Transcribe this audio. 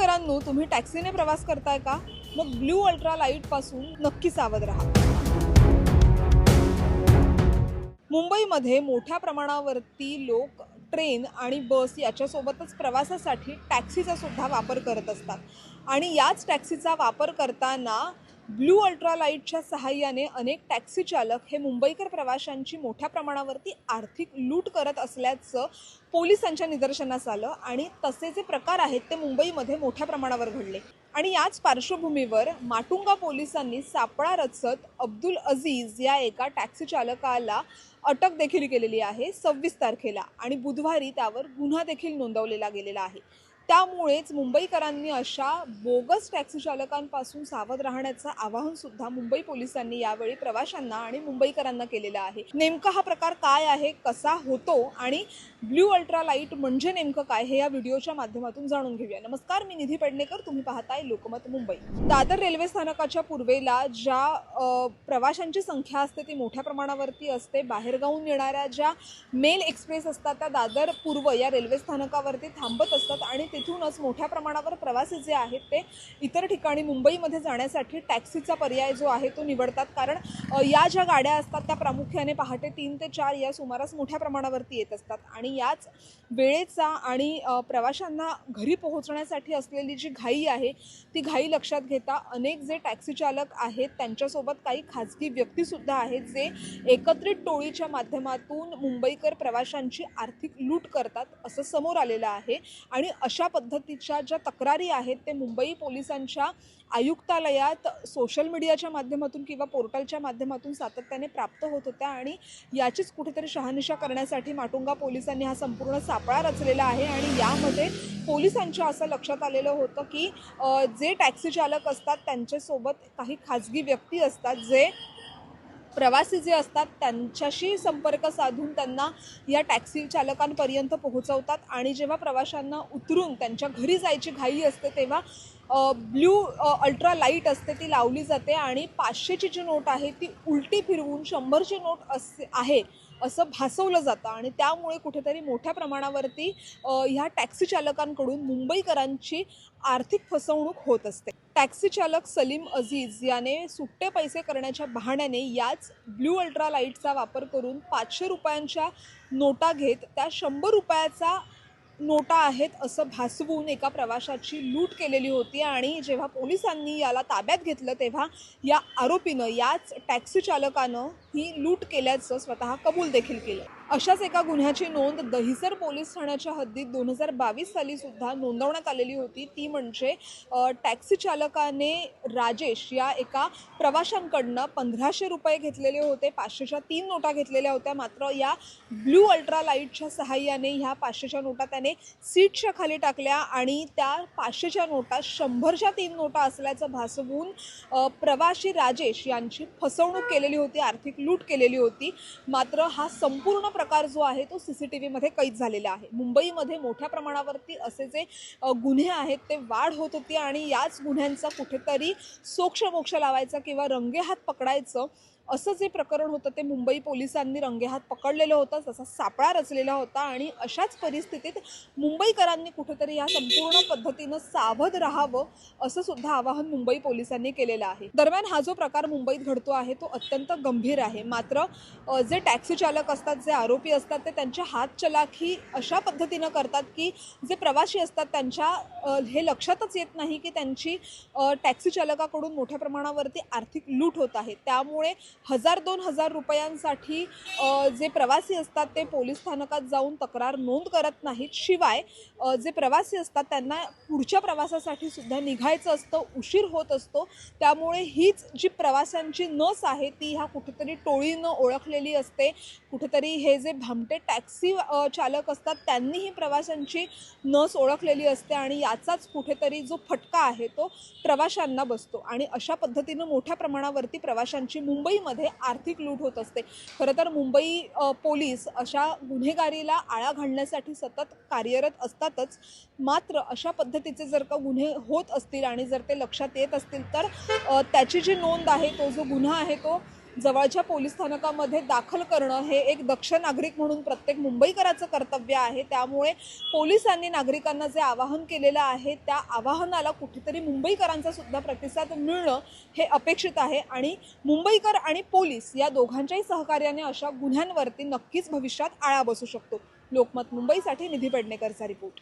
मुंबईकरांनो, तुम्ही टॅक्सीने प्रवास करताय का? मग ब्लू अल्ट्रा लाईट पासून नक्की सावध राहा। मुंबईमध्ये मोठ्या प्रमाणावरती लोक ट्रेन आणि बस याच्यासोबतच प्रवासासाठी टॅक्सीचा सुद्धा वापर करत असतात आणि याच टॅक्सीचा वापर करताना ब्लू अल्ट्रा लाईटच्या सहाय्याने अनेक टॅक्सी चालक हे मुंबईकर प्रवाशांची मोठ्या प्रमाणावरती आर्थिक लूट करत असल्याचं पोलिसांच्या निदर्शनास आलं आणि तसे जे प्रकार आहेत ते मुंबईमध्ये मोठ्या प्रमाणावर घडले। आणि याच पार्श्वभूमीवर माटुंगा पोलिसांनी सापळा रचत अब्दुल अजीज या एका टॅक्सी चालकाला अटक देखील केलेली आहे 26 तारखेला आणि बुधवारी त्यावर गुन्हा देखील नोंदवलेला गेलेला आहे। त्यामुळेच मुंबईकरांनी अशा बोगस टॅक्सी चालकांपासून सावध राहण्याचं आवाहन सुद्धा मुंबई पोलिसांनी यावेळी प्रवाशांना आणि मुंबईकरांना केलेलं आहे। नेमका हा प्रकार काय आहे, कसा होतो आणि ब्लू अल्ट्रा लाईट म्हणजे नेमकं काय हे या व्हिडिओच्या माध्यमातून जाणून घेऊया। नमस्कार, मी निधी पेडणेकर, तुम्ही पाहताय लोकमत मुंबई। दादर रेल्वे स्थानकाच्या पूर्वेला ज्या प्रवाशांची संख्या असते ती मोठ्या प्रमाणावरती असते। बाहेरगावून येणाऱ्या ज्या मेल एक्सप्रेस असतात त्या दादर पूर्व या रेल्वे स्थानकावरती थांबत असतात आणि तिथूनच मोठ्या प्रमाणावर प्रवासी जे आहेत ते इतर ठिकाणी मुंबईमध्ये जाण्यासाठी टॅक्सीचा पर्याय जो आहे तो निवडतात। कारण या ज्या गाड्या असतात त्या प्रामुख्याने पहाटे 3 ते 4 या सुमारास मोठ्या प्रमाणावरती येत असतात आणि याच वेळेचा आणि प्रवाशांना घरी पोहोचण्यासाठी असलेली जी घाई आहे ती घाई लक्षात घेता अनेक जे टॅक्सी चालक आहेत त्यांच्यासोबत काही खाजगी व्यक्तीसुद्धा आहेत जे एकत्रित टोळीच्या माध्यमातून मुंबईकर प्रवाशांची आर्थिक लूट करतात असं समोर आलेलं आहे। आणि अशा पद्धतीच्या ज्या तक्रारी आहेत ते मुंबई पोलिसांच्या आयुक्तालयात सोशल मीडियाच्या माध्यमातून किंवा पोर्टलच्या माध्यमातून सातत्याने प्राप्त होत होत्या आणि याचीच कुठेतरी शहानिशा करण्यासाठी माटुंगा पोलिसांनी हा संपूर्ण सापळा रचलेला आहे। आणि यामध्ये पोलिसांच्या असं लक्षात आलेलं होतं की जे टॅक्सी चालक असतात त्यांच्यासोबत काही खाजगी व्यक्ती असतात जे प्रवासी जे असतात त्यांच्याशी संपर्क साधून त्यांना या टॅक्सी चालकांपर्यंत पोहोचवतात आणि जेव्हा प्रवाशांना उतरून त्यांच्या घरी जायची घाई असते तेव्हा ब्लू अल्ट्रा लाईट असते ती लावली जाते आणि 500ची जी नोट आहे ती उलटी फिरवून 100ची नोट आहे असं भासवलं जातं आणि त्यामुळे कुठेतरी मोठ्या प्रमाणावरती ह्या टॅक्सी चालकांकडून मुंबईकरांची आर्थिक फसवणूक होत असते। टॅक्सी चालक सलीम अजीज याने सुट्टे पैसे करण्याच्या बहाण्याने याच ब्लू अल्ट्रा लाईटचा वापर करून 500 रुपयांच्या नोटा घेत त्या 100 रुपयाचा नोटा आहेत असं भासवून एका प्रवाशाची लूट केलेली होती आणि जेव्हा पोलिसांनी याला ताब्यात घेतलं तेव्हा या आरोपीनं याच टॅक्सी चालकानं ही लूट केल्याचं स्वतः कबूल देखील केलं। अशाच एका गुन्ह्याची नोंद दहिसर पोलीस ठाण्याच्या हद्दीत 2022 साली सुद्धा नोंदवण्यात आलेली होती। ती म्हणजे टॅक्सी चालकाने राजेश या एका प्रवाशांकडनं 1500 रुपये घेतलेले होते, 500च्या 3 नोटा घेतलेल्या होत्या। मात्र या ब्लू अल्ट्रा लाईटच्या सहाय्याने ह्या 500च्या नोटा त्याने सीटच्या खाली टाकल्या आणि त्या 500च्या नोटा 100च्या 3 नोटा असल्याचं भासवून प्रवासी राजेश यांची फसवणूक केलेली होती, आर्थिक लूट केलेली होती। मात्र हा संपूर्ण प्रकार जो आहे तो CCTVमध्ये कैद झालेला आहे। मुंबईमध्ये मोठ्या प्रमाणावरती असे जे गुन्हे आहेत ते वाढ होत होती आणि याच गुन्ह्यांचा कुठेतरी सोक्षमोक्ष लावायचा किंवा रंगेहात पकडायचं असं जे प्रकरण होतं ते मुंबई पोलिसांनी रंगेहात पकडलेलं होतं, तसा सापळा रचलेला होता आणि अशाच परिस्थितीत मुंबईकरांनी कुठेतरी या संपूर्ण पद्धतीनं सावध राहावं असं सुद्धा आवाहन मुंबई पोलिसांनी केलेलं आहे। दरम्यान हा जो प्रकार मुंबईत घडतो आहे तो अत्यंत गंभीर आहे। मात्र जे टॅक्सी चालक असतात, जे आरोपी असतात ते त्यांच्या हातचलाखी अशा पद्धतीनं करतात की जे प्रवासी असतात त्यांच्या हे लक्षातच येत नाही की त्यांची टॅक्सी चालकाकडून मोठ्या प्रमाणावरती आर्थिक लूट होत आहे। त्यामुळे 1000-2000 रुपयांसाठी जे प्रवासी असतात ते पोलीस स्थानकात जाऊन तक्रार नोंद करत नाहीत। शिवाय जे प्रवासी असतात त्यांना पुढच्या प्रवासासाठी सुद्धा निघायचं असतं, उशीर होत असतो। त्यामुळे हीच जी प्रवाशांची नस आहे ती ह्या कुठेतरी टोळीनं ओळखलेली असते। कुठेतरी हे जे भामटे टॅक्सी चालक असतात त्यांनीही प्रवाशांची नस ओळखलेली असते आणि याचाच कुठेतरी जो फटका आहे तो प्रवाशांना बसतो आणि अशा पद्धतीनं मोठ्या प्रमाणावरती प्रवाशांची मुंबईमध्ये आर्थिक लूट होत असते। खरं तर मुंबई पोलीस अशा गुन्हेगारीला आळा घालण्यासाठी सतत कार्यरत असतातच। मात्र अशा पद्धतीचे जर का गुन्हे होत असतील आणि जर ते लक्षात येत असतील तर त्याची जी नोंद आहे, तो जो गुन्हा आहे तो जवळच्या पोलीस स्थानकामध्ये दाखल करणं हे एक दक्ष नागरिक म्हणून प्रत्येक मुंबईकराचं कर्तव्य आहे। त्यामुळे पोलिसांनी नागरिकांना जे आवाहन केलेलं आहे त्या आवाहनाला कुठेतरी मुंबईकरांचा सुद्धा प्रतिसाद मिळणं हे अपेक्षित आहे आणि मुंबईकर आणि पोलीस या दोघांच्याही सहकार्याने अशा गुन्ह्यांवरती नक्कीच भविष्यात आळा बसू शकतो। लोकमत मुंबईसाठी निधी पेडणेकरचा रिपोर्ट।